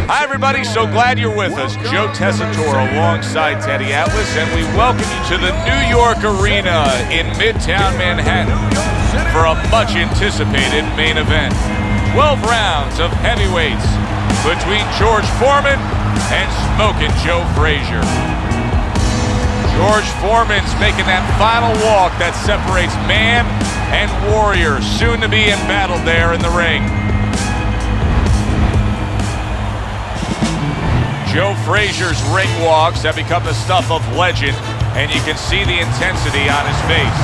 Hi, everybody. So glad you're with us. Joe Tessitore alongside Teddy Atlas, and we welcome you to the New York Arena in Midtown Manhattan for a much-anticipated main event. 12 rounds of heavyweights between George Foreman and smoking Joe Frazier. George Foreman's making that final walk that separates man and warrior, soon to be embattled there in the ring. Joe Frazier's ring walks have become the stuff of legend, and you can see the intensity on his face.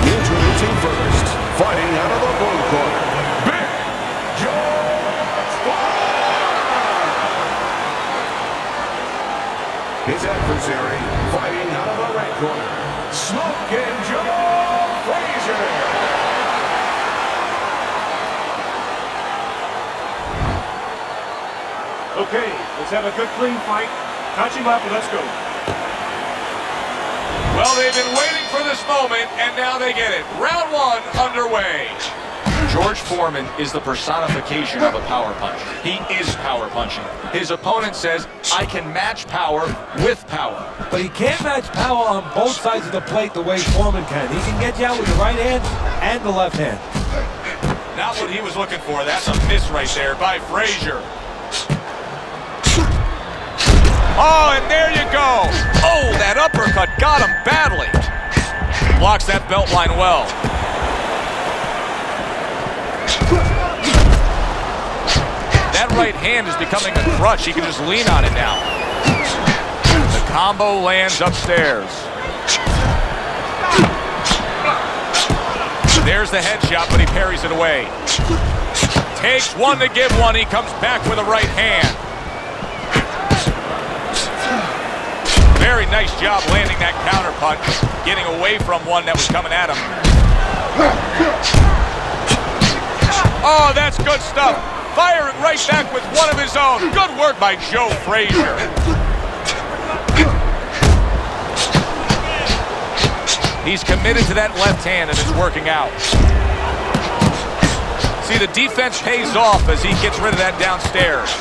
Introducing first, fighting out of the blue corner, Big Joe Frazier. His adversary, fighting out of the red corner, Smoking Joe Frazier. Okay, let's have a good clean fight. Touch him up and let's go. Well, they've been waiting for this moment, and now they get it. Round one underway. George Foreman is the personification of a power punch. He is power punching. His opponent says, I can match power with power. But he can't match power on both sides of the plate the way Foreman can. He can get you out with the right hand and the left hand. Not what he was looking for. That's a miss right there by Frazier. Oh, and there you go. Oh, that uppercut got him badly. Blocks that belt line well. That right hand is becoming a crutch. He can just lean on it now. The combo lands upstairs. There's the headshot, but he parries it away. Takes one to give one. He comes back with a right hand. Very nice job landing that counter punch, getting away from one that was coming at him. Oh, that's good stuff. Firing right back with one of his own. Good work by Joe Frazier. He's committed to that left hand, and it's working out. See, the defense pays off as he gets rid of that downstairs.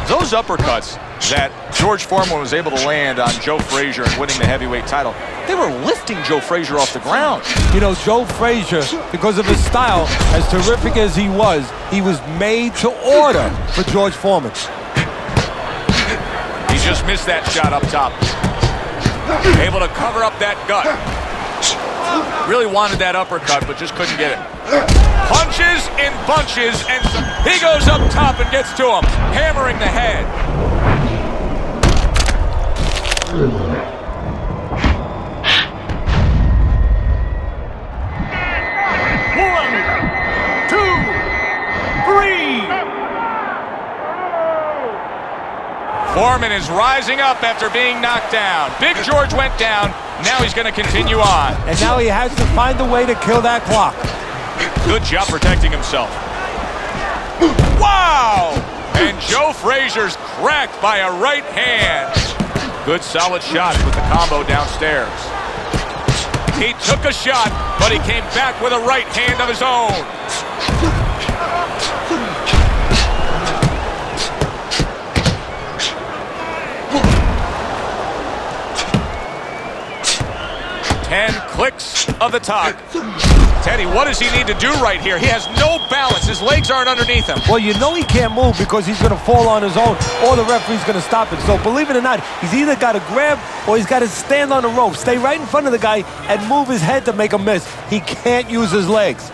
Those uppercuts that George Foreman was able to land on Joe Frazier and winning the heavyweight title, they were lifting Joe Frazier off the ground. You know, Joe Frazier, because of his style, as terrific as he was made to order for George Foreman. He just missed that shot up top. Able to cover up that gut. Really wanted that uppercut, but just couldn't get it. Punches in bunches, and he goes up top and gets to him, hammering the head. 1, 2, 3. Foreman is rising up after being knocked down. Big George went down. Now he's going to continue on. And now he has to find a way to kill that clock. Good job protecting himself. Wow! And Joe Frazier's cracked by a right hand. Good solid shot with the combo downstairs. He took a shot, but he came back with a right hand of his own. Clicks of the talk. Teddy, what does he need to do right here? He has no balance. His legs aren't underneath him. Well, you know he can't move because he's going to fall on his own, or the referee's going to stop it. So believe it or not, he's either got to grab or he's got to stand on the rope, stay right in front of the guy, and move his head to make a miss. He can't use his legs.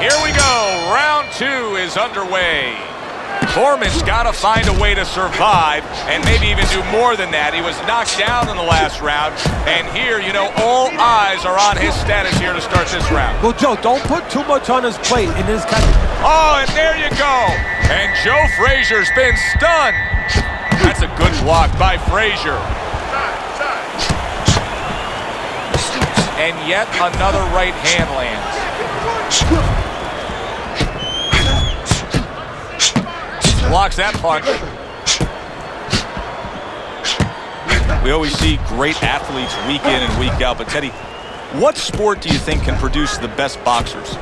Here we go. Round two is underway. Foreman's got to find a way to survive and maybe even do more than that. He was knocked down in the last round, and here, you know, all eyes are on his status here to start this round. Well, Joe, don't put too much on his plate in this kind of... Oh, and there you go. And Joe Frazier's been stunned. That's a good block by Frazier. And yet another right hand lands. Blocks that punch. We always see great athletes week in and week out, but Teddy, what sport do you think can produce the best boxers?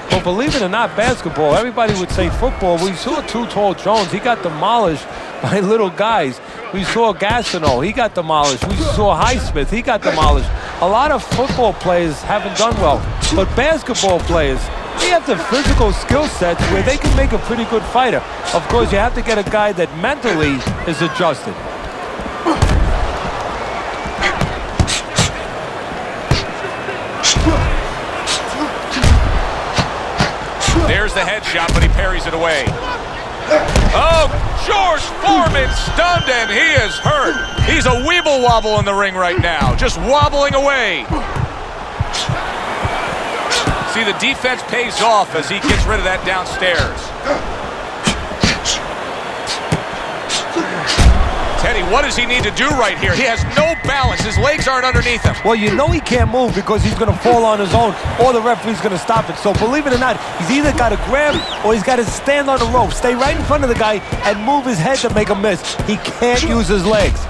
Well, believe it or not, basketball, everybody would say football. We saw Too Tall Jones. He got demolished by little guys. We saw Gastineau. He got demolished. We saw Highsmith. He got demolished. A lot of football players haven't done well, but basketball players, they have the physical skill sets where they can make a pretty good fighter. Of course, you have to get a guy that mentally is adjusted. There's the headshot, but he parries it away. Oh, George Foreman stunned, and he is hurt. He's a weeble wobble in the ring right now, just wobbling away. See, the defense pays off as he gets rid of that downstairs. Teddy, what does he need to do right here? He has no balance. His legs aren't underneath him. Well, you know he can't move because he's going to fall on his own, or the referee's going to stop it. So believe it or not, he's either got to grab or he's got to stand on the rope, stay right in front of the guy, and move his head to make a miss. He can't use his legs.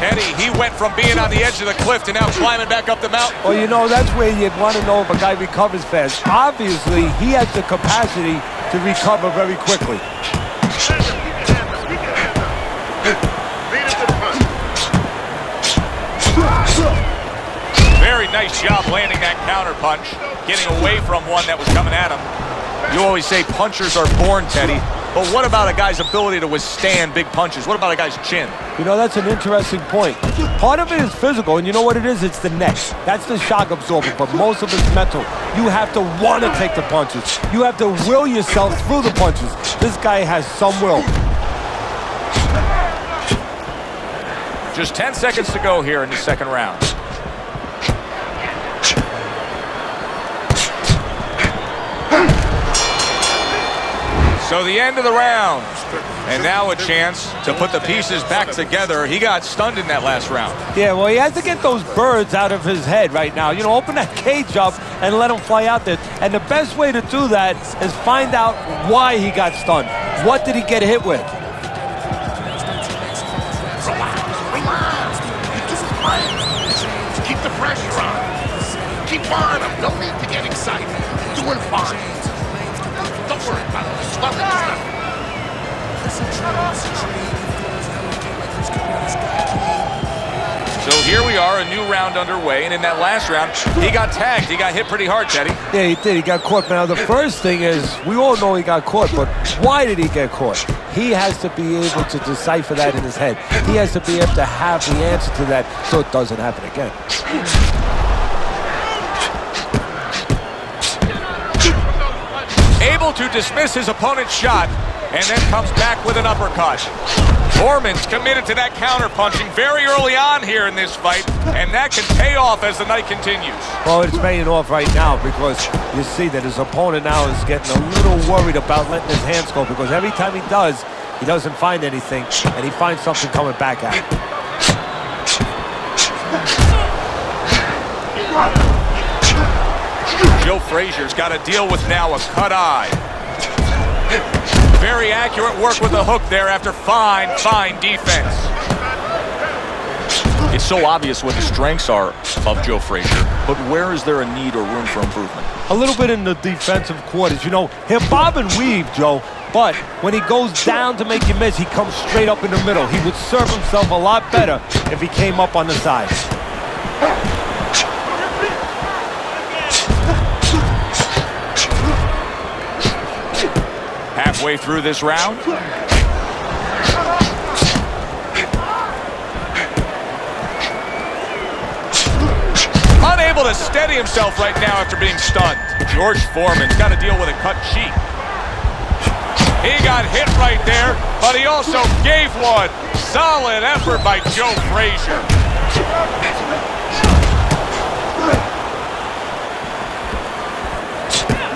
Teddy, he went from being on the edge of the cliff to now climbing back up the mountain. Well, you know, that's where you'd want to know if a guy recovers fast. Obviously, he has the capacity to recover very quickly. Very nice job landing that counter punch, getting away from one that was coming at him. You always say punchers are born, Teddy, but what about a guy's ability to withstand big punches? What about a guy's chin? You know, that's an interesting point. Part of it is physical, and you know what it is? It's the neck. That's the shock absorber, but most of it's mental. You have to want to take the punches. You have to will yourself through the punches. This guy has some will. Just 10 seconds to go here in the second round. So the end of the round, and now a chance to put the pieces back together. He got stunned in that last round. Yeah, well, he has to get those birds out of his head right now. You know, open that cage up and let him fly out there. And the best way to do that is find out why he got stunned. What did he get hit with? Keep the pressure on. Keep on him. No need to get excited. Doing fine. Don't worry about it. Just let it So here we are, a new round underway, and in that last round, he got tagged. He got hit pretty hard, Teddy. Yeah, he did. He got caught. Now, the first thing is, we all know he got caught, but why did he get caught? He has to be able to decipher that in his head. He has to be able to have the answer to that so it doesn't happen again. Able to dismiss his opponent's shot, and then comes back with an uppercut. Foreman's committed to that counter-punching very early on here in this fight, and that can pay off as the night continues. Well, it's paying off right now because you see that his opponent now is getting a little worried about letting his hands go, because every time he does, he doesn't find anything, and he finds something coming back at him. Joe Frazier's got to deal with now a cut eye. Very accurate work with the hook there after fine defense. It's so obvious what the strengths are of Joe Frazier, but where is there a need or room for improvement? A little bit in the defensive quarters. You know, he'll bob and weave, Joe, but when he goes down to make you miss, he comes straight up in the middle. He would serve himself a lot better if he came up on the side. Halfway through this round. Unable to steady himself right now after being stunned. George Foreman's got to deal with a cut cheek. He got hit right there, but he also gave one. Solid effort by Joe Frazier.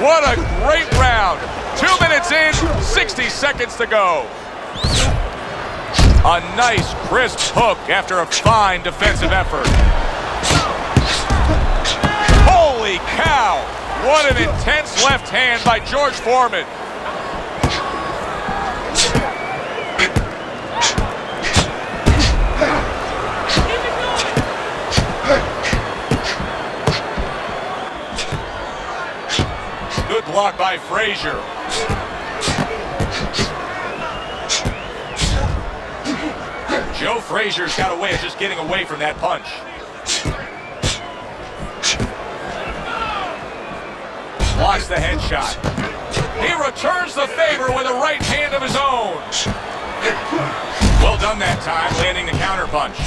What a great round. 2 minutes in, 60 seconds to go. A nice, crisp hook after a fine defensive effort. Holy cow! What an intense left hand by George Foreman. Good block by Frazier. Joe Frazier's got a way of just getting away from that punch. Blocks the headshot. He returns the favor with a right hand of his own. Well done that time, landing the counter punch.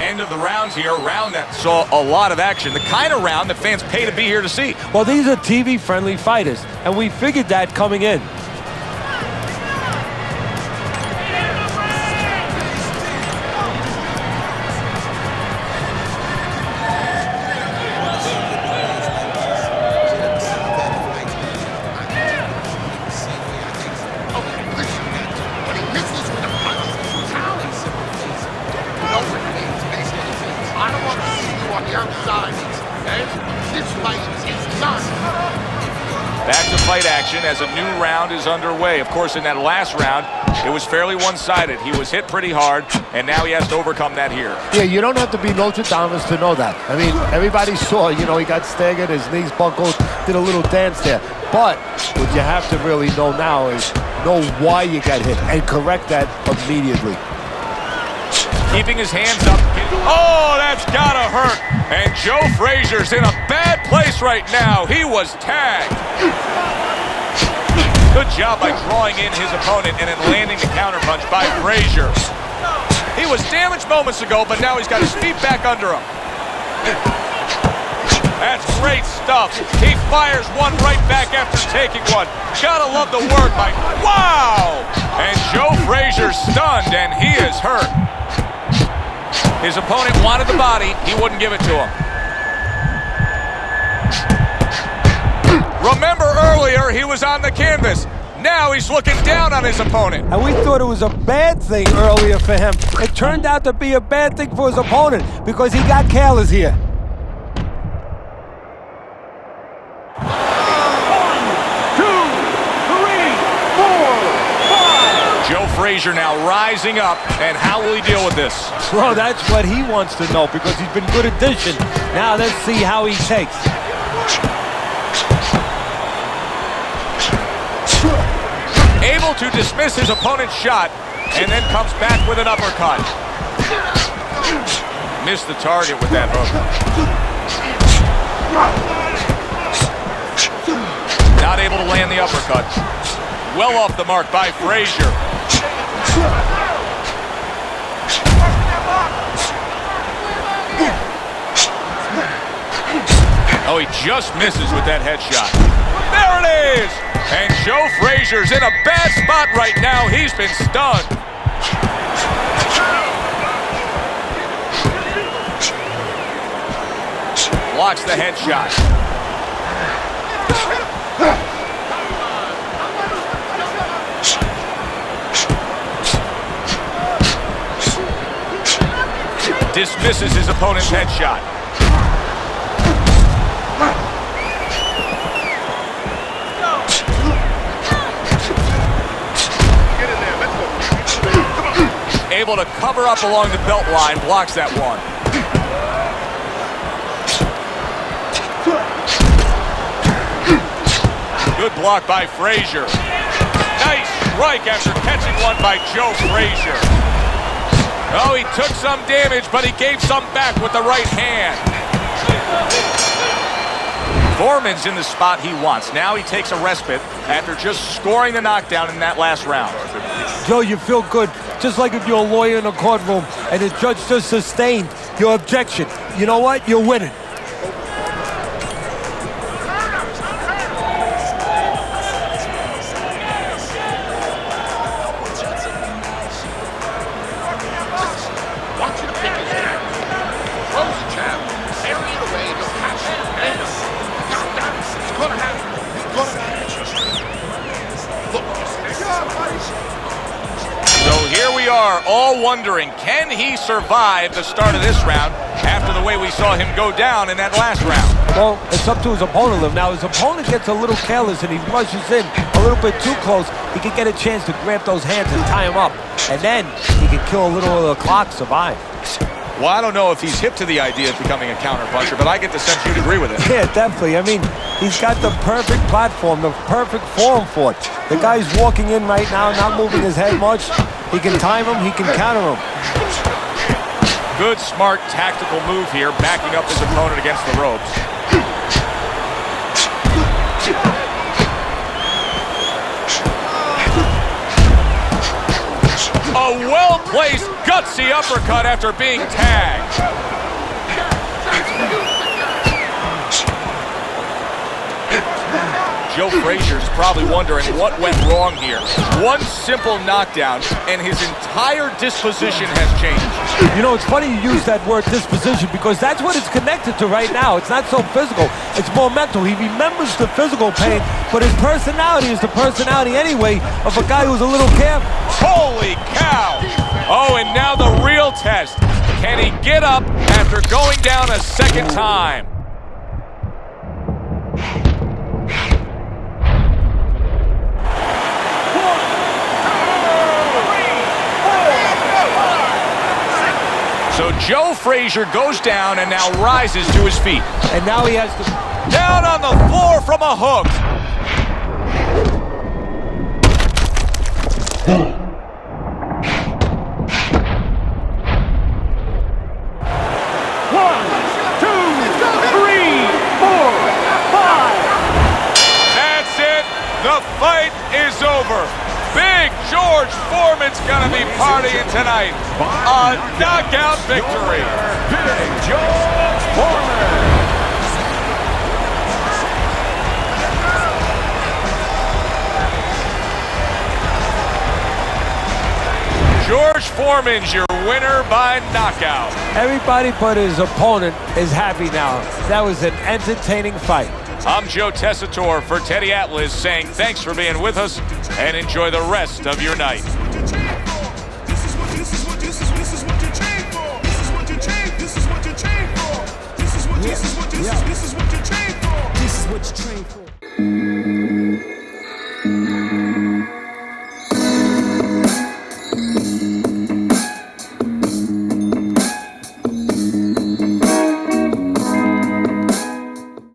End of the round here, a round that saw a lot of action. The kind of round that fans pay to be here to see. Well, these are TV-friendly fighters, and we figured that coming in. Back to fight action as a new round is underway. Of course, in that last round, it was fairly one-sided. He was hit pretty hard, and now he has to overcome that here. Yeah, you don't have to be Notre Dame to know that. I mean, everybody saw, he got staggered, his knees buckled, did a little dance there. But what you have to really know now is know why you got hit and correct that immediately. Keeping his hands up. Oh, that's gotta hurt. And Joe Frazier's in a bad place right now. He was tagged. Good job by drawing in his opponent and then landing the counterpunch by Frazier. He was damaged moments ago, but now he's got his feet back under him. That's great stuff. He fires one right back after taking one. Gotta love the work by... Wow! And Joe Frazier's stunned, and he is hurt. His opponent wanted the body. He wouldn't give it to him. Remember earlier, he was on the canvas. Now he's looking down on his opponent. And we thought it was a bad thing earlier for him. It turned out to be a bad thing for his opponent because he got careless here. Joe Frazier now rising up, and how will he deal with this? Well, that's what he wants to know because he's been good addition. Now let's see how he takes. Able to dismiss his opponent's shot, and then comes back with an uppercut. Missed the target with that hook. Not able to land the uppercut. Well off the mark by Frazier. Oh, he just misses with that headshot. There it is! And Joe Frazier's in a bad spot right now. He's been stunned. Blocks the headshot. Dismisses his opponent's headshot. Able to cover up along the belt line, blocks that one. Good block by Frazier. Nice strike after catching one by Joe Frazier. Oh, he took some damage, but he gave some back with the right hand. Foreman's in the spot he wants. Now he takes a respite after just scoring the knockdown in that last round. Joe, you feel good, just like if you're a lawyer in a courtroom and the judge just sustained your objection. You know what? You're winning. we are, all wondering, can he survive the start of this round after the way we saw him go down in that last round? Well, it's up to his opponent. Now, his opponent gets a little careless and he rushes in a little bit too close. He can get a chance to grab those hands and tie him up. And then he can kill a little of the clock, survive. Well, I don't know if he's hip to the idea of becoming a counterpuncher, but I get the sense you'd agree with it. Yeah, definitely. I mean, he's got the perfect platform, the perfect form for it. The guy's walking in right now, not moving his head much. He can time him, he can counter him. Good, smart, tactical move here, backing up his opponent against the ropes. A well-placed, gutsy uppercut after being tagged. Joe Frazier's probably wondering what went wrong here. One simple knockdown, and his entire disposition has changed. You know, it's funny you use that word disposition because that's what it's connected to right now. It's not so physical. It's more mental. He remembers the physical pain, but his personality is the personality anyway of a guy who's a little careful. Holy cow! Oh, and now the real test. Can he get up after going down a second time? So Joe Frazier goes down and now rises to his feet. And now he has to... Down on the floor from a hook. One, two, three, four, five. That's it. The fight is over. Big George Foreman's gonna be partying tonight. A knockout victory. Big George Foreman. George Foreman's your winner by knockout. Everybody but his opponent is happy now. That was an entertaining fight. I'm Joe Tessitore for Teddy Atlas saying thanks for being with us and enjoy the rest of your night. This is what you train for. This is what you train for. This is what you train for.